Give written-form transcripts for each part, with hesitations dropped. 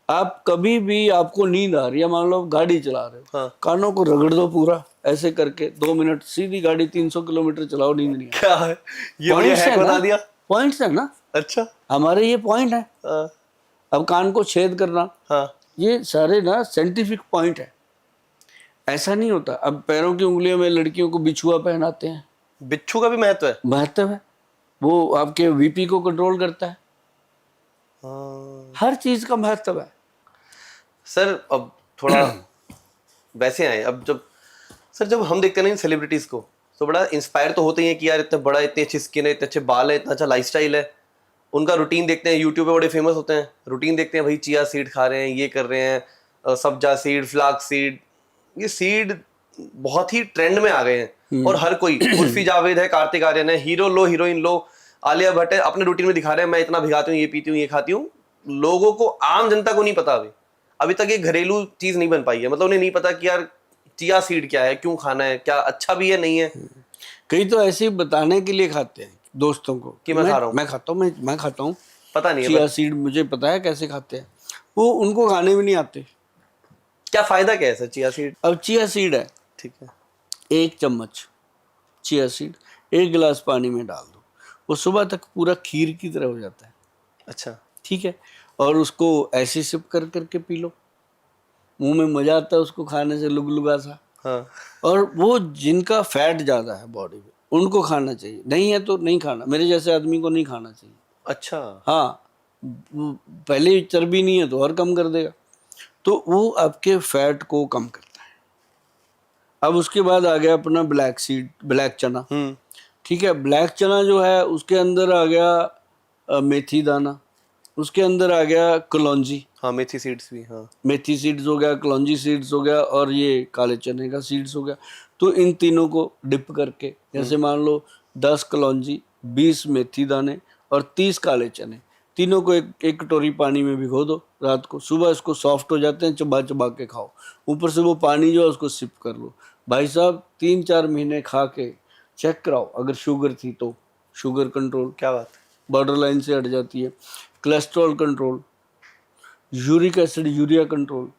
आप कभी भी आपको नींद आ रही है, मान लो आप गाड़ी चला रहे हो, हाँ। कानों को रगड़ दो पूरा ऐसे करके, 2 मिनट सीधी गाड़ी 300 किलोमीटर चलाओ, नींद नहीं आए। क्या है ये, बढ़िया पॉइंट्स हैक है ना, बता दिया। पॉइंट्स है ना, अच्छा। हमारे ये पॉइंट है। हाँ अब कान को छेद करना, हाँ। ये सारे ना साइंटिफिक पॉइंट है। ऐसा नहीं होता। अब पैरों की उंगलियों में लड़कियों को बिछुआ पहनाते हैं, बिच्छू का भी महत्व है। महत्व है, वो आपके वीपी को कंट्रोल करता है, हाँ। हर चीज का महत्व है। सर अब थोड़ा वैसे आए, अब जब सर जब हम देखते हैं ना इन सेलिब्रिटीज को, तो बड़ा इंस्पायर तो होते ही हैं कि यार इतना बड़ा, इतनी अच्छी स्किन है, इतने अच्छे बाल है, इतना अच्छा लाइफस्टाइल है। उनका रूटीन देखते हैं, यूट्यूब पे बड़े फेमस होते हैं, रूटीन देखते हैं, भाई चिया सीड खा रहे हैं, ये कर रहे हैं, सब्जा सीड, फ्लाक्स सीड, ये सीड बहुत ही ट्रेंड में आ गए हैं। और हर कोई, उर्फी जावेद है, कार्तिक आर्यन है, हीरो लो हीरोइन लो, आलिया भट्ट है, अपने रूटीन में दिखा रहे हैं, मैं इतना भिगाती हूँ, ये पीती हूँ, ये खाती हूँ। लोगों को, आम जनता को नहीं पता अभी अभी तक ये घरेलू चीज नहीं बन पाई है। मतलब उन्हें नहीं पता कि यार चिया सीड क्या है, क्यों खाना है, क्या अच्छा भी है, नहीं है। कई तो ऐसे ही बताने के लिए खाते हैं दोस्तों को कि मैं खा रहा हूँ, मैं खाता हूँ, मैं खाता हूँ, पता नहीं है चिया सीड मुझे पता है कैसे खाते हैं। वो उनको खाने भी नहीं आते। क्या फायदा क्या है सर चिया सीड। अब चिया सीड है, ठीक है। 1 चम्मच चिया सीड 1 गिलास पानी में डाल दो, वो सुबह तक पूरा खीर की तरह हो जाता है। अच्छा। ठीक है, और उसको ऐसे सिप कर करके पी लो, मुंह में मजा आता है उसको खाने से, लुगलुगा सा। हाँ। और वो जिनका फैट ज्यादा है बॉडी में, उनको खाना चाहिए, नहीं है तो नहीं खाना, मेरे जैसे आदमी को नहीं खाना चाहिए। अच्छा। हाँ, वो पहले ही चर्बी नहीं है तो और कम कर देगा, तो वो आपके फैट को कम करता है। अब उसके बाद आ गया अपना ब्लैक सीड, ब्लैक चना। ठीक है, ब्लैक चना जो है उसके अंदर आ गया मेथी दाना, उसके अंदर आ गया कलौंजी, हाँ मेथी सीड्स भी, हाँ। मेथी सीड्स हो गया, कलौंजी सीड्स हो गया, और ये काले चने का सीड्स हो गया। तो इन तीनों को डिप करके, जैसे मान लो 10 कलौंजी, 20 मेथी दाने और 30 काले चने, तीनों को एक कटोरी पानी में भिगो दो रात को, सुबह इसको सॉफ्ट हो जाते हैं, चबा चबा के खाओ, ऊपर से वो पानी जो है उसको सिप कर लो। भाई साहब 3-4 महीने खा के चेक कराओ, अगर शुगर थी तो शुगर कंट्रोल, क्या बात है। बॉर्डर लाइन से हट जाती है, cholesterol control, uric acid, urea control.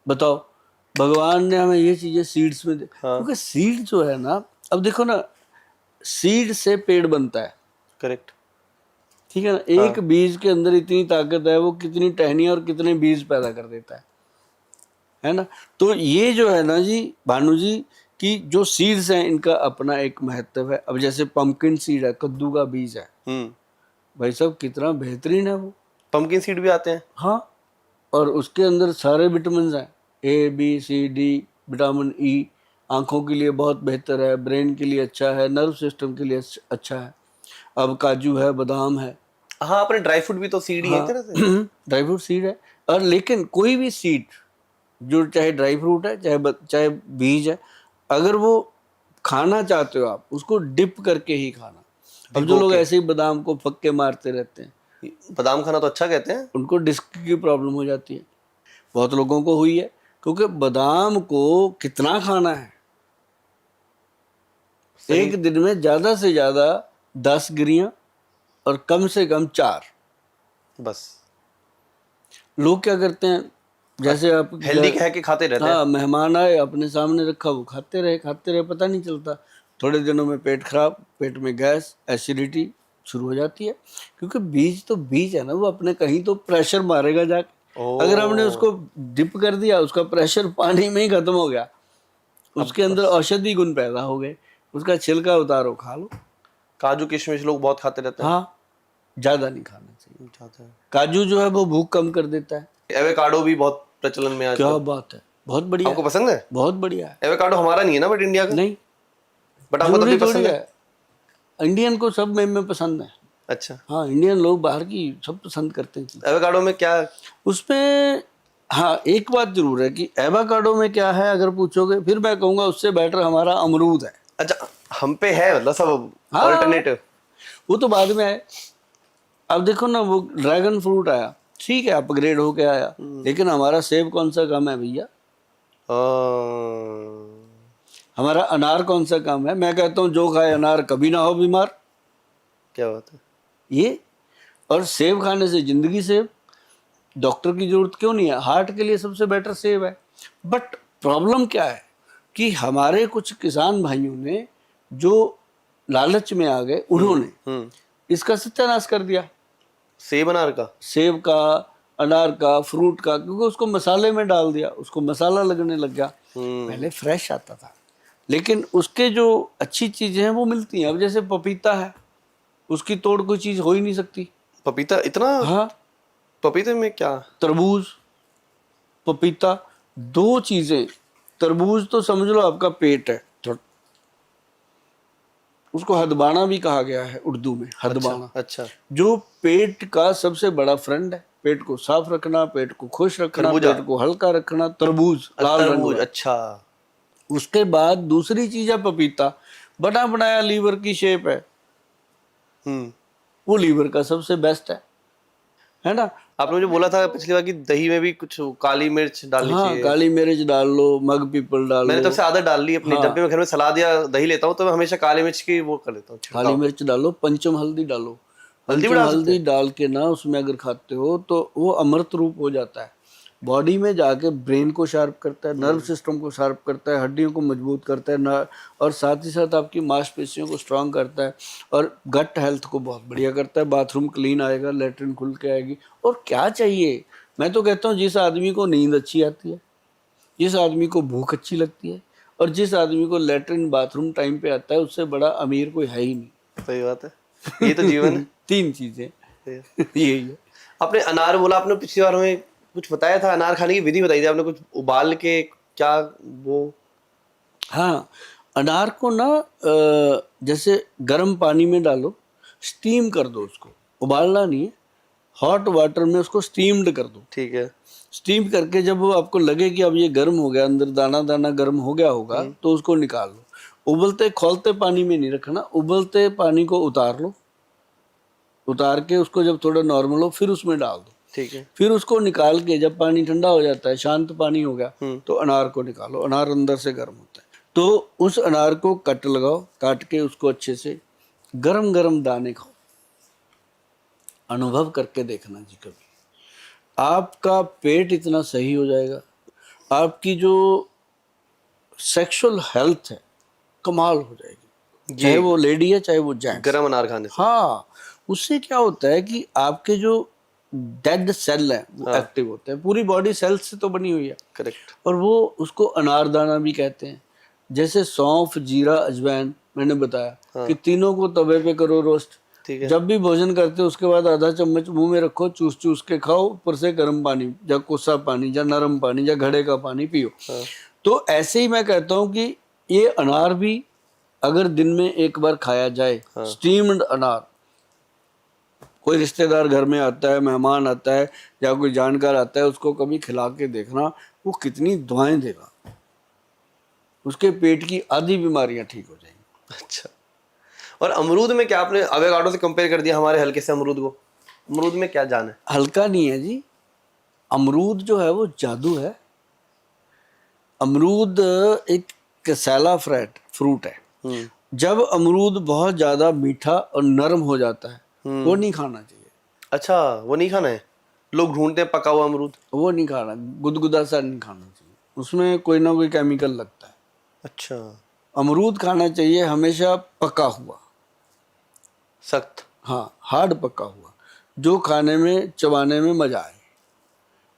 बताओ, भगवान ने हमें ये चीजें सीड्स में हाँ। क्योंकि सीड जो है ना, अब देखो ना, सीड से पेड़ बनता है, करेक्ट। ठीक है ना। एक बीज के अंदर इतनी ताकत है, वो कितनी टहनियां और कितने बीज पैदा कर देता है ना। तो ये जो है ना जी भानु जी, कि जो सीड्स हैं इनका अपना एक महत्व है। अब जैसे पंपकिन सीड है, कद्दू का बीज है, भाई साहब कितना बेहतरीन है वो। पंपकिन सीड भी आते हैं। हाँ, और उसके अंदर सारे विटामिन हैं, A B C D, vitamin E, आंखों के लिए बहुत बेहतर है, ब्रेन के लिए अच्छा है, नर्व सिस्टम के लिए अच्छा है। अब काजू है, बादाम है। हाँ अपने ड्राई फ्रूट भी तो सीड ही है हाँ, तरह से। ड्राई फ्रूट सीड है। और लेकिन कोई भी सीड, जो चाहे ड्राई फ्रूट है, चाहे बीज है, अगर वो खाना चाहते हो आप, उसको डिप करके ही खाना। अब जो लोग ऐसे ही बादाम को फक्के मारते रहते हैं, बादाम खाना तो अच्छा कहते हैं, उनको डिस्क की प्रॉब्लम हो जाती है, बहुत लोगों को हुई है, क्योंकि बादाम को कितना खाना है। एक दिन में ज्यादा से ज्यादा 10 गिरियां और कम से कम 4। बस लोग क्या करते हैं, जैसे आप हेल्दी कह के खाते रहते हैं। हाँ, मेहमान आए, अपने सामने रखा, वो खाते रहे, पता नहीं चलता, थोड़े दिनों में पेट खराब, पेट में गैस, एसिडिटी शुरू हो जाती है। क्योंकि बीज तो बीज है ना, वो अपने कहीं तो प्रेशर मारेगा जाके। अगर हमने उसको डिप कर दिया, उसका प्रेशर पानी में ही खत्म हो गया, उसके अंदर औषधि गुण पैदा हो गए, उसका छिलका उतारो, खा लो। काजू किशमिश लोग बहुत खाते रहते हैं। हाँ, ज्यादा नहीं खाना चाहिए। ज्यादा है। काजू जो है वो भूख कम कर देता है। एवोकाडो भी बहुत प्रचलन में आजकल। क्या बात है, बहुत बढ़िया। आपको पसंद है? बहुत बढ़िया है। एवोकाडो हमारा नहीं है ना, बट इंडिया का। नहीं, बट आपको तब भी पसंद है। इंडियन को सब में पसंद है। अच्छा। हाँ, इंडियन लोग बाहर की सब पसंद करते हैं चीज। एवोकाडो में क्या? उसमें हाँ, एक बात जरूर है कि एवोकाडो में क्या है, अगर पूछोगे, फिर मैं कहूंगा उससे बेटर हमारा अमरूद है। अच्छा, हम पे है मतलब सब हाँ, ऑल्टरनेटिव। वो तो बाद में है। अब देखो ना, वो ड्रैगन फ्रूट आया, ठीक है, अपग्रेड होके आया, लेकिन हमारा सेब कौन सा कम है भैया? हमारा अनार कौन सा कम है? मैं कहता हूँ जो खाए अनार कभी ना हो बीमार। क्या बात है ये, और सेब खाने से जिंदगी सेब। डॉक्टर की जरूरत क्यों नहीं है, हार्ट के लिए सबसे बेटर सेब है। बट प्रॉब्लम क्या है कि हमारे कुछ किसान भाइयों ने जो लालच में आ गए, उन्होंने इसका सत्यानाश कर दिया, सेब अनार का। सेब का, अनार का, फ्रूट का, क्योंकि उसको मसाले में डाल दिया, उसको मसाला लगने लग गया। पहले फ्रेश आता था, लेकिन उसके जो अच्छी चीजें हैं वो मिलती हैं। अब जैसे पपीता है, उसकी तोड़ कोई चीज हो ही नहीं सकती। पपीता इतना, हाँ, पपीते में क्या? तरबूज, पपीता, दो चीजें। तरबूज तो समझ लो आपका पेट है, तो उसको हदबाना भी कहा गया है उर्दू में, हदबाना। अच्छा। जो पेट का सबसे बड़ा फ्रेंड है, पेट को साफ रखना, पेट को खुश रखना, खरबूजा। पेट को हल्का रखना, तरबूज लाल रंग तरबूज, वाला। अच्छा। उसके बाद दूसरी चीज है पपीता, बना बनाया लीवर की शेप है, वो लीवर का सबसे बेस्ट है ना। आपने मुझे बोला था पिछली बार कि दही में भी कुछ काली मिर्च डालनी हाँ, चाहिए। काली मिर्च डाल लो, मग पीपल डाल मैंने लो। तब से आदत डाल ली अपनी। जब भी मैं घर में सलाद या दही लेता हूँ तो मैं हमेशा काली मिर्च की वो कर लेता हूँ, काली छिड़काव। मिर्च डालो, पंचम हल्दी डालो। हल्दी भी पंचम डाल सकते हल्दी हैं? डाल के ना उसमें अगर खाते हो तो वो अमृत रूप हो जाता है। बॉडी में जाके ब्रेन को शार्प करता है, नर्व सिस्टम को शार्प करता है, हड्डियों को मजबूत करता है, और साथ ही साथ आपकी मांसपेशियों को स्ट्रांग करता है, और गट हेल्थ को बहुत बढ़िया करता है। बाथरूम क्लीन आएगा, लेटरिन खुल के आएगी। और क्या चाहिए, मैं तो कहता हूँ जिस आदमी को नींद अच्छी आती है, जिस आदमी को भूख अच्छी लगती है, और जिस आदमी को लेटरिन बाथरूम टाइम पे आता है, उससे बड़ा अमीर कोई है ही नहीं। सही बात है, ये तो जीवन है। तीन चीजें सही है। यही है। आपने अनार बोला, आपने पिछली बार हमें कुछ बताया था, अनार खाने की विधि बताई थी आपने, कुछ उबाल के क्या वो? हाँ, अनार को ना जैसे गर्म पानी में डालो, स्टीम कर दो उसको, उबालना नहीं है, हॉट वाटर में उसको स्टीम्ड कर दो। ठीक है। स्टीम करके जब वो आपको लगे कि अब ये गर्म हो गया, अंदर दाना दाना गर्म हो गया होगा, तो उसको निकाल लो। उबलते खौलते पानी में नहीं रखना, उबलते पानी को उतार लो, उतार के उसको जब थोड़ा नॉर्मल हो फिर उसमें डाल दो। ठीक है। फिर उसको निकाल के जब पानी ठंडा हो जाता है, शांत पानी हो गया, तो अनार को निकालो। अनार अंदर से गर्म होता है, तो उस अनार को कट लगाओ, काट के उसको अच्छे से गरम गरम दाने खाओ। अनुभव करके देखना जी कभी, आपका पेट इतना सही हो जाएगा, आपकी जो सेक्सुअल हेल्थ है कमाल हो जाएगी, चाहे वो लेडी है चाहे वो जेंट्स। गरम अनार खाने से? हाँ, उससे क्या होता है कि आपके जो डेड सेल है वो एक्टिव होते हैं। पूरी बॉडी सेल्स से तो बनी हुई है। करेक्ट। और वो उसको अनारदाना भी कहते हैं। जैसे सौंफ, जीरा, अजवाइन मैंने बताया कि तीनों को तवे पे करो रोस्ट। ठीक है। जब भी भोजन करते हो उसके बाद आधा चम्मच मुंह में रखो, चूस चूस के खाओ, ऊपर से गर्म पानी या कोसा पानी या नरम पानी या घड़े का पानी पियो। तो ऐसे ही मैं कहता हूँ कि ये अनार भी अगर दिन में एक बार खाया जाए, स्टीम्ड अनार, कोई रिश्तेदार घर में आता है, मेहमान आता है या कोई जानकार आता है, उसको कभी खिला के देखना, वो कितनी दुआएं देगा, उसके पेट की आधी बीमारियां ठीक हो जाएंगी। अच्छा। और अमरूद में क्या, आपने एवोकाडो से कंपेयर कर दिया हमारे हल्के से अमरूद को, अमरूद में क्या जान है? हल्का नहीं है जी, अमरूद जो है वो जादू है। अमरूद एक कैसाला फ्रूट है। जब अमरूद बहुत ज्यादा मीठा और नरम हो जाता है, वो नहीं खाना चाहिए। अच्छा, वो नहीं खाना है? लोग ढूंढते हैं पका हुआ अमरूद। वो नहीं खाना, गुदगुदा सा नहीं खाना चाहिए, उसमें कोई ना कोई केमिकल लगता है। अच्छा। अमरूद खाना चाहिए हमेशा पका हुआ, सख्त। हाँ, हार्ड पका हुआ, जो खाने में चबाने में मजा आए।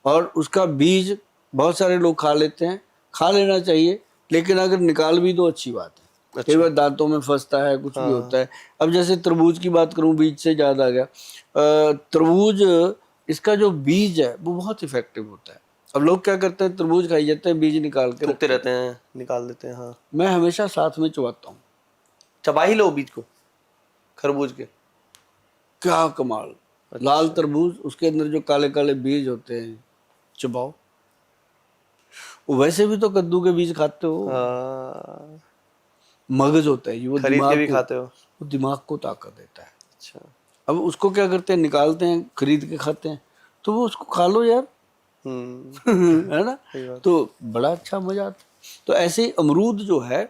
और उसका बीज बहुत सारे लोग खा लेते हैं, खा लेना चाहिए, लेकिन अगर निकाल भी दो अच्छी बात है। कई बार दांतों में फंसता है, कुछ भी होता है। अब जैसे तरबूज की बात करूं, बीज से याद आ गया, तरबूज इसका जो बीज है वो बहुत इफेक्टिव होता है। अब लोग क्या करते हैं, तरबूज खाई जाते हैं, बीज निकाल के थूकते रहते हैं, निकाल देते हैं। हाँ, मैं हमेशा साथ में चबाता हूँ। चबा ही लो बीज को, खरबूज के। क्या कमाल, लाल तरबूज, उसके अंदर जो काले काले बीज होते हैं, चबाओ। वैसे भी तो कद्दू के बीज खाते हो, मगज होता है ये, वो खरीद के दिमाग भी को, खाते हो? वो दिमाग को ताकत देता है। अच्छा। अब उसको क्या करते हैं, निकालते हैं, खरीद के खाते हैं, तो वो उसको खा लो यार। है ना, तो बड़ा अच्छा मजा आता है। तो ऐसे ही अमरूद जो है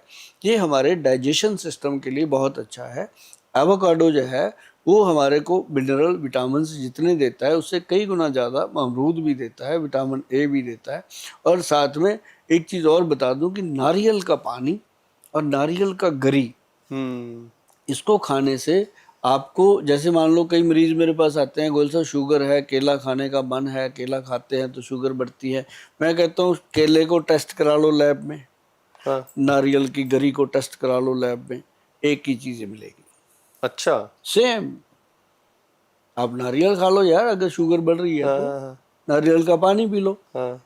ये हमारे डाइजेशन सिस्टम के लिए बहुत अच्छा है। एवोकाडो जो है वो हमारे को मिनरल विटामिन जितने देता है उससे कई गुना ज़्यादा अमरूद भी देता है, विटामिन ए भी देता है। और साथ में एक चीज़ और बता दूं कि नारियल का पानी और नारियल का गरी, इसको खाने से आपको, जैसे मान लो कई मरीज मेरे पास आते हैं, गोल साहब शुगर है, केला खाने का मन है, केला खाते हैं तो शुगर बढ़ती है। मैं कहता हूँ केले को टेस्ट करा लो लैब में, हाँ। नारियल की गरी को टेस्ट करा लो लैब में, एक ही चीज़ें मिलेगी। अच्छा। सेम। आप नारियल खा लो यार अगर शुगर बढ़ रही है तो, हाँ। नारियल का पानी पी लो। हाँ।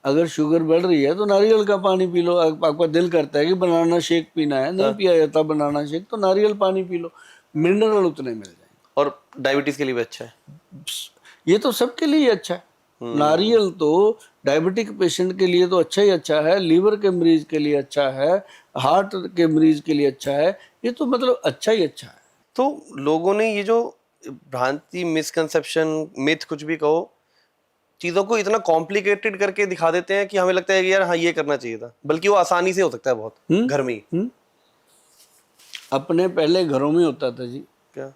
अगर शुगर बढ़ रही है तो नारियल का पानी पी लो। आपका दिल करता है कि बनाना शेक पीना है, नहीं पिया जाता बनाना शेक, तो नारियल पानी पी लो, मिनरल उतने मिल जाएंगे। और डायबिटीज के लिए भी अच्छा है। ये तो सबके लिए अच्छा है। नारियल तो डायबिटिक पेशेंट के लिए तो अच्छा ही अच्छा है, लीवर के मरीज के लिए अच्छा है, हार्ट के मरीज के लिए अच्छा है, ये तो मतलब अच्छा ही अच्छा है। तो लोगों ने ये जो भ्रांति, मिसकंसेप्शन, मिथ, कुछ भी कहो, चीजों को इतना कॉम्प्लिकेटेड करके दिखा देते हैं कि हमें लगता है कि यार हाँ ये करना चाहिए था, बल्कि वो आसानी से हो सकता है बहुत घर में ही। अपने पहले घरों में होता था जी, क्या?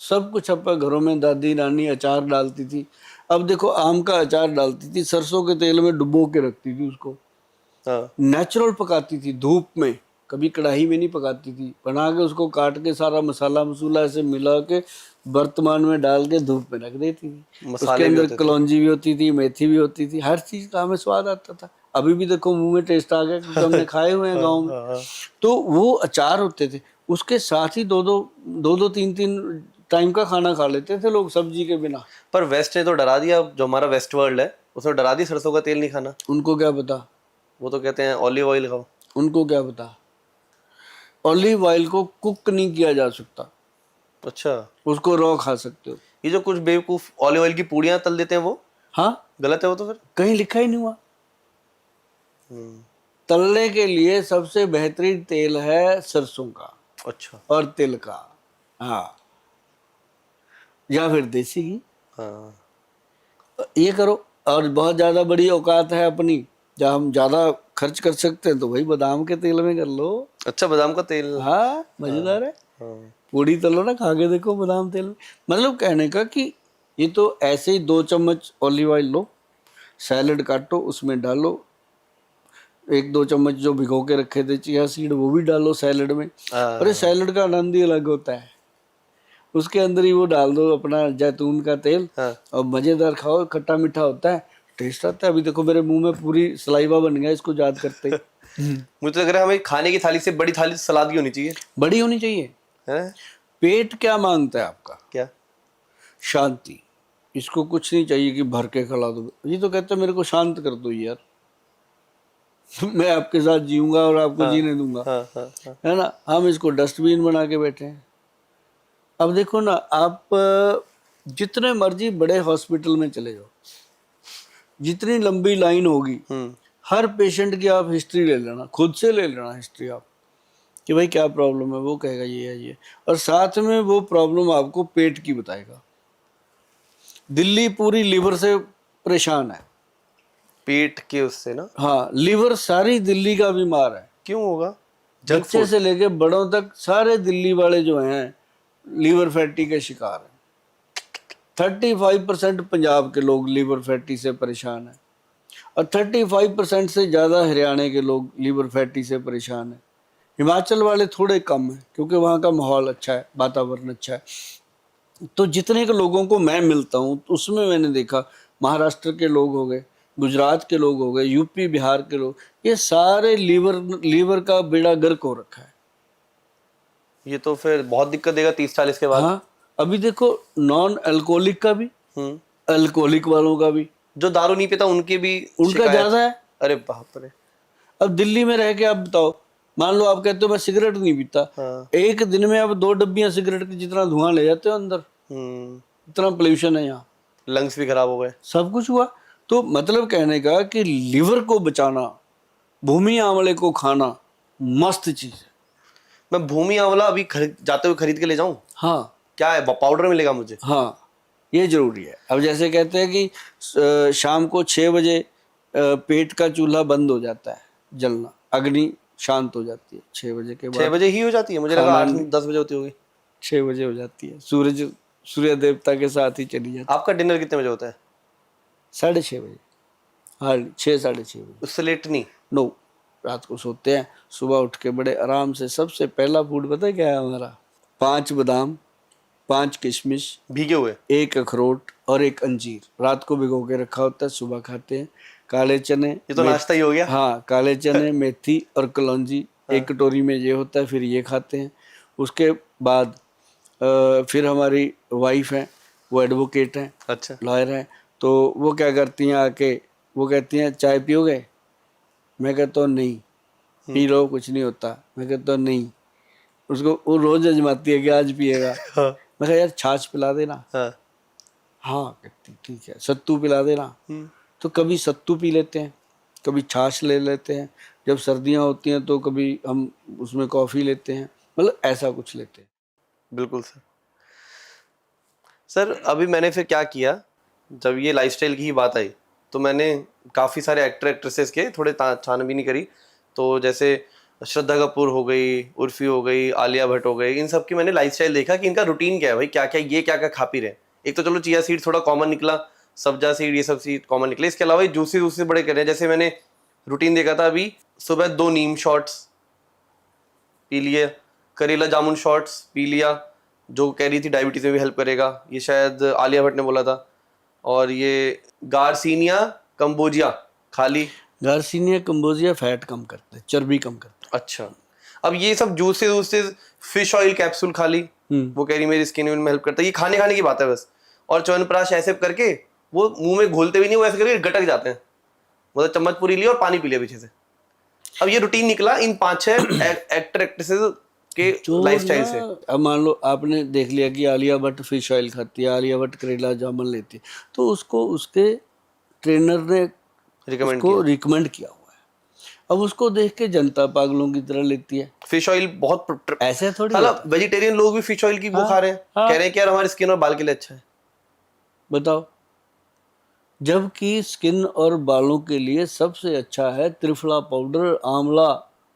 सब कुछ अपन घरों में, दादी नानी अचार डालती थी। अब देखो आम का अचार डालती थी, सरसों के तेल में डुबो के रखती थी उसको, हाँ। नेचुरल पकाती थी धूप में, कभी कढ़ाई में नहीं पकाती थी, बना के उसको काट के सारा मसाला मसूला ऐसे मिला के वर्तमान में डाल के धूप में रख देती थी। उसके मसाले भी अंदर होते थे। कलौंजी भी होती थी, मेथी भी होती थी, हर चीज का हमें स्वाद आता था। अभी भी देखो मुंह में टेस्ट आ गया क्योंकि हमने खाए हुए हैं गाँव में। तो वो अचार होते थे, उसके साथ ही दो दो तीन तीन टाइम का खाना खा लेते थे लोग सब्जी के बिना। पर वेस्ट ने तो डरा दिया, जो हमारा वेस्ट वर्ल्ड है उसने डरा दिया सरसों का तेल नहीं खाना। उनको क्या पता, वो तो कहते हैं ऑलिव ऑयल खाओ। उनको क्या पता, ऑलिव ऑयल को कुक नहीं किया जा सकता, अच्छा। उसको रॉ खा सकते हो। ये जो कुछ बेवकूफ ऑलिव ऑयल की पूड़ियां तल देते हैं वो हाँ, गलत है वो तो फिर। कहीं लिखा ही नहीं हुआ। तलने के लिए सबसे बेहतरीन तेल है सरसों का अच्छा। और तिल का, हाँ, या फिर देसी घी। हाँ। ये करो। और बहुत ज्यादा बड़ी औकात है अपनी, जब हम ज्यादा खर्च कर सकते हैं तो भाई बादाम के तेल में कर लो। अच्छा, बादाम का तेल। हाँ, मजेदार है। हाँ। पूड़ी तलो ना, खा के देखो बादाम तेल में। मतलब कहने का कि ये तो ऐसे ही 2 चम्मच ऑलिव ऑयल लो, सैलेड काटो, उसमें डालो 1-2 चम्मच जो भिगो के रखे थे चिया सीड, वो भी डालो सैलेड में। अरे सैलेड का आनंद ही अलग होता है। उसके अंदर ही वो डाल दो अपना जैतून का तेल, हाँ। और मजेदार खाओ, खट्टा मीठा होता है, टेस्ट आता है। अभी देखो मेरे मुंह में पूरी सलाइवा बन गया इसको याद करते ही। मुझे तो लग रहा है हमें खाने की थाली से बड़ी थाली सलाद की होनी चाहिए। बड़ी होनी चाहिए। है। पेट क्या मांगता है आपका? क्या? शांति। इसको कुछ नहीं चाहिए कि भर के खिला दो, ये तो कहते हैं मेरे को शांत कर दो यार, मैं आपके साथ जीऊंगा और आपको जीने दूंगा। हाँ। हाँ। हाँ। है ना, हम इसको डस्टबिन बना के बैठे हैं। अब देखो ना, आप जितने मर्जी बड़े हॉस्पिटल में चले जाओ, जितनी लंबी लाइन होगी, हर पेशेंट की आप हिस्ट्री ले लेना, खुद से ले लेना हिस्ट्री आप, कि भाई क्या प्रॉब्लम है, वो कहेगा ये है ये, और साथ में वो प्रॉब्लम आपको पेट की बताएगा। दिल्ली पूरी लीवर से परेशान है। पेट के उससे ना। हाँ, लीवर सारी दिल्ली का बीमार है। क्यों होगा? जंक बच्चे फूड। से लेके बड़ों तक सारे दिल्ली वाले जो हैं लीवर फैटी के शिकार हैं। 35% पंजाब के लोग लीवर फैटी से परेशान हैं, और 35% से ज़्यादा हरियाणा के लोग लीवर फैटी से परेशान हैं। हिमाचल वाले थोड़े कम हैं क्योंकि वहाँ का माहौल अच्छा है, वातावरण अच्छा है। तो जितने के लोगों को मैं मिलता हूँ उसमें मैंने देखा, महाराष्ट्र के लोग हो गए, गुजरात के लोग हो गए, यूपी बिहार के लोग, ये सारे लीवर का बेड़ा गर्क हो रखा है। ये तो फिर बहुत दिक्कत देगा 30-40 के बाद। हाँ, अभी देखो नॉन अल्कोहलिक का भी, अल्कोहलिक वालों का भी, जो दारू नहीं पीता उनके भी उनका शिकायत। ज्यादा है। अरे बाप रे। अब दिल्ली में रह के आप बताओ, मान लो आप कहते हो मैं सिगरेट नहीं पीता, हाँ। एक दिन में आप 2 डब्बियां सिगरेट की जितना धुआं ले जाते हो अंदर, इतना पोल्यूशन है यहाँ, लंग्स भी खराब हो गए। सब कुछ हुआ। तो मतलब कहने का कि लीवर को बचाना, भूमि आंवले को खाना मस्त चीज है। मैं भूमि आंवला अभी जाते हुए खरीद के ले जाऊं? हाँ। क्या है, पाउडर मिलेगा मुझे? हाँ, ये जरूरी है। अब जैसे कहते हैं कि शाम को 6 बजे पेट का चूल्हा बंद हो जाता है जलना, अग्नि शांत हो जाती है 6 बजे के बाद। 6 बजे ही हो जाती है? मुझे लगा 8-10 बजे होती होगी। 6 बजे हो जाती है, सूर्य देवता के साथ ही चली जाती आपका डिनर कितने बजे होता है? है। 6:30 बजे, हाँ 6-6:30 बजे। उससे लेट नहीं? नो, रात को सोते हैं, सुबह उठ के बड़े आराम से सबसे पहला फूड पता है क्या है हमारा? 5 बादाम, 5 किशमिश, भीगे हुए? 1 अखरोट और 1 अंजीर रात को भिगो के रखा होता है, सुबह खाते हैं। काले चने, ये तो नाश्ता ही हो गया। हाँ काले चने, मेथी और कलौंजी एक कटोरी में ये होता है, फिर ये खाते हैं। उसके बाद फिर हमारी वाइफ है, वो एडवोकेट हैं, अच्छा। लॉयर हैं, तो वो क्या करती हैं आके, वो कहती हैं चाय पियोगे? मैं कहता हूँ नहीं। पी लो, कुछ नहीं होता। मैं कहता हूँ नहीं। उसको वो रोज आजमाती है कि आज पिएगा। हाँ मैं कहा यार छाछ पिला देना। हाँ। हाँ कहती ठीक है। सत्तू पिला देना। तो कभी सत्तू पी लेते हैं, कभी छाछ ले लेते हैं। जब सर्दियाँ होती हैं तो कभी हम उसमें कॉफ़ी लेते हैं, मतलब ऐसा कुछ लेते हैं। बिल्कुल सर। सर अभी मैंने फिर क्या किया, जब ये लाइफस्टाइल की ही बात आई तो मैंने काफ़ी सारे एक्टर एक्ट्रेसेस के थोड़े छानबीनी करी। तो जैसे श्रद्धा कपूर हो गई, उर्फी हो गई, आलिया भट्ट हो गई, इन सब की मैंने लाइफस्टाइल देखा कि इनका रूटीन क्या है भाई, क्या क्या ये क्या क्या खा पी रहे हैं। एक तो चलो चिया सीड थोड़ा कॉमन निकला, सब्जा सीड ये सब सीड कॉमन निकले, इसके अलावा जूसेस जूसेस बड़े कर रहे हैं। जैसे मैंने रूटीन देखा था अभी, सुबह 2 नीम शॉट्स पी लिए, करेला जामुन शॉट्स पी लिया, जो कह रही थी डायबिटीज में भी हेल्प करेगा, ये शायद आलिया भट्ट ने बोला था। और ये गार्सिनिया कंबोजिया खा ली। गार्सिनिया कंबोजिया फैट कम करते हैं, चर्बी कम करते अच्छा, अब ये सब जूसेस वूसेस, फिश ऑयल कैप्सूल खा ली, वो कह रही मेरी स्किन में हेल्प करता है। ये खाने खाने की बात है बस। और च्यवनप्राश ऐसे करके वो मुंह में घोलते भी नहीं, वो ऐसे करके गटक जाते हैं, मतलब चम्मच पूरी ली और पानी पी लिया पीछे से। अब ये रूटीन निकला इन 5-6 एक्टर एक्ट्रेसेस के जो लाइफस्टाइल ना, से। अब मान लो आपने देख लिया कि आलिया भट्ट फिश ऑयल खाती है, आलिया भट्ट करेला जामुन लेती है, तो उसको उसके ट्रेनर ने रिकमेंड उसको किया। रिकमेंड किया हुआ है। अब उसको देख के जनता पागलों की तरह लेती है। फिश ऑयल बहुत ऐसे थोड़ी साला होता है। वेजिटेरियन लोग भी फिश ऑयल की वो हाँ, खा रहे हैं, हाँ। कह रहे हैं कि यार हमारी स्किन और बाल के लिए अच्छा है। बताओ, जबकि स्किन और बालों के लिए सबसे अच्छा है त्रिफला पाउडर, आंवला,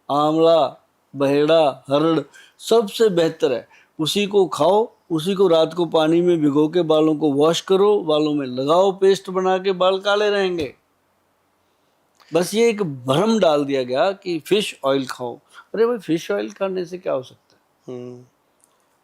आंवला, बहेड़ा, हरड़, सबसे बेहतर है। उसी को खाओ, उसी को रात को पानी में भिगो के बालों को वॉश करो, बालों में लगाओ, पेस्ट बना के बाल काले रहेंगे। बस ये एक भ्रम डाल दिया गया कि फिश ऑयल खाओ। अरे भाई, फिश ऑयल खाने से क्या हो सकता है?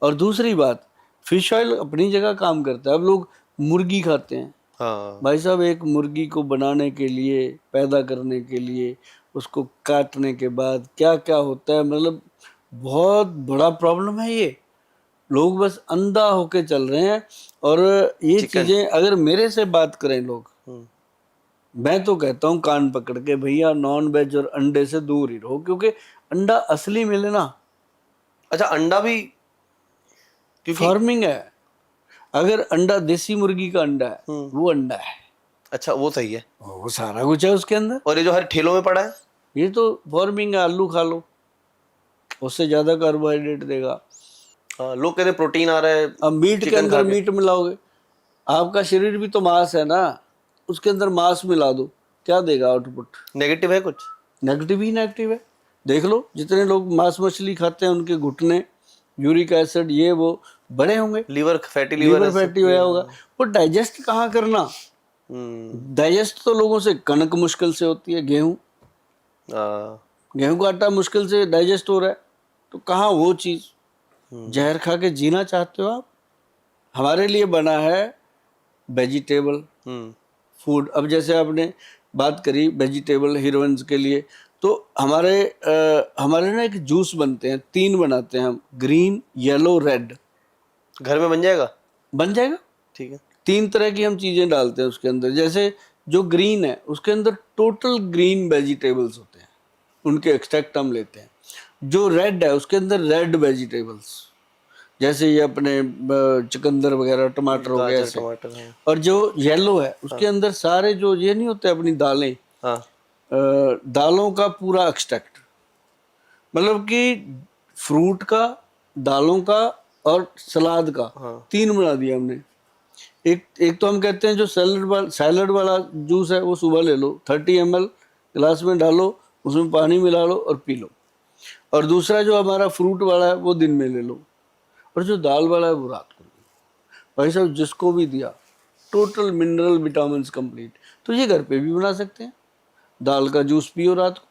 और दूसरी बात, फिश ऑयल अपनी जगह काम करता है। अब लोग मुर्गी खाते हैं। हाँ भाई साहब, एक मुर्गी को बनाने के लिए, पैदा करने के लिए, उसको काटने के बाद क्या क्या होता है, मतलब बहुत बड़ा प्रॉब्लम है ये। लोग बस अंधा होके चल रहे हैं। और ये चीजें अगर मेरे से बात करें लोग, मैं तो कहता हूँ कान पकड़ के, भैया नॉन वेज और अंडे से दूर ही रहो, क्योंकि अंडा असली मिले ना। अच्छा, अंडा भी क्योंकि फार्मिंग है। अगर अंडा देसी मुर्गी का अंडा है, वो अंडा है। अच्छा वो सही है, वो सारा कुछ है उसके अंदर। और ये जो हर ठेलों में पड़ा है ये तो फार्मिंग है। आलू खा लो, उससे ज्यादा कार्बोहाइड्रेट देगा। लोग कहते हैं प्रोटीन आ रहा है। अब मीट के चिकन खा अंदर के। मीट मिलाओगे, आपका शरीर भी तो मांस है ना, उसके अंदर मांस मिला दो, क्या देगा आउटपुट? नेगेटिव है कुछ? नेगेटिव ही नेगेटिव है। देख लो, जितने लोग मांस मछली खाते हैं उनके घुटने, यूरिक एसिड, ये वो बड़े होंगे, लीवर फैटी लीवर फैटी होया होगा। वो डाइजेस्ट कहाँ करना? डाइजेस्ट तो लोगों से कनक मुश्किल से होती है, गेहूं का आटा मुश्किल से डाइजेस्ट हो रहा है, तो कहाँ वो चीज? जहर खा के जीना चाहते हो आप? हमारे लिए बना है वेजिटेबल फूड। अब जैसे आपने बात करी वेजिटेबल हीरोइंस के लिए, तो हमारे ना एक जूस बनते हैं, 3 बनाते हैं हम, ग्रीन, येलो, रेड। घर में बन जाएगा? बन जाएगा। ठीक है। 3 तरह की हम चीजें डालते हैं उसके अंदर। जैसे जो ग्रीन है उसके अंदर टोटल ग्रीन वेजिटेबल्स होते हैं, उनके एक्सट्रैक्ट हम लेते हैं। जो रेड है उसके अंदर रेड वेजिटेबल्स, जैसे ये अपने चुकंदर वगैरह, टमाटर हो गए ऐसे। टमाटर है। और जो येलो है उसके अंदर सारे जो ये नहीं होते अपनी दालें, हाँ दालों का पूरा एक्सट्रैक्ट, मतलब कि फ्रूट का, दालों का और सलाद का, 3 बना दिया हमने। एक तो हम कहते हैं जो सैलड वाला जूस है वो सुबह ले लो, 30 ml गिलास में डालो, उसमें पानी मिला लो और पी लो। और दूसरा जो हमारा फ्रूट वाला है वो दिन में ले लो। और जो दाल वाला है वो रात को। भाई साहब जिसको भी दिया टोटल मिनरल विटामिन कंप्लीट। तो ये घर पे भी बना सकते हैं। दाल का जूस पियो रात को,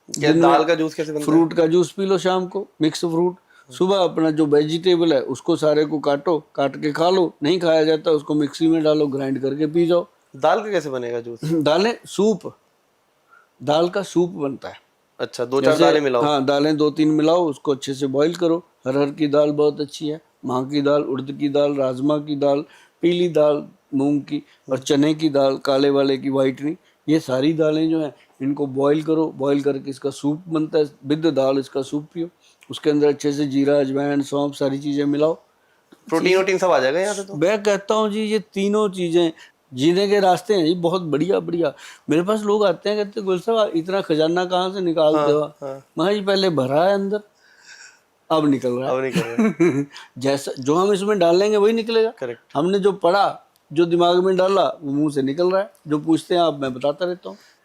क्या दाल का जूस कैसे बनता है? फ्रूट का जूस पी लो शाम को, मिक्स फ्रूट। सुबह अपना जो वेजिटेबल है उसको सारे को काटो, काट के खा लो। नहीं खाया जाता उसको मिक्सी में डालो, ग्राइंड करके पी जाओ। दाल का कैसे बनेगा जूस? दालें सूप, दाल का सूप बनता है। अच्छा, 2-4 जैसे दालें मिलाओ। हाँ, दालें 2-3 मिलाओ, उसको अच्छे से बॉईल करो। अरहर की दाल बहुत अच्छी है, माह की दाल, उड़द की दाल, राजमा की दाल, पीली दाल मूंग की, और चने की दाल काले वाले की, वाइट नहीं। ये सारी दालें जो हैं इनको बॉईल करो। बॉईल करके इसका सूप बनता है, विद दाल इसका सूप पियो। उसके अंदर अच्छे से जीरा, अजवाइन, सौंफ सारी चीज़ें मिलाओ। प्रोटीन वोटीन सब आ जाएगा यहाँ से तो। मैं कहता हूँ जी ये तीनों चीज़ें जीने के रास्ते हैं जी, बहुत बढ़िया बढ़िया। मेरे पास लोग आते हैं, कहते हैं गुल साहब इतना खजाना कहाँ से निकालते हो? मैं जी पहले भरा है अंदर, अब निकल रहा अब है। नहीं कर रहे। जैसा जो हम इसमें डालेंगे वही निकलेगा। करेक्ट। हमने जो पढ़ा, जो दिमाग में डाला वो मुंह से निकल रहा है। जो पूछते हैं आप, मैं बताता रहता हूँ।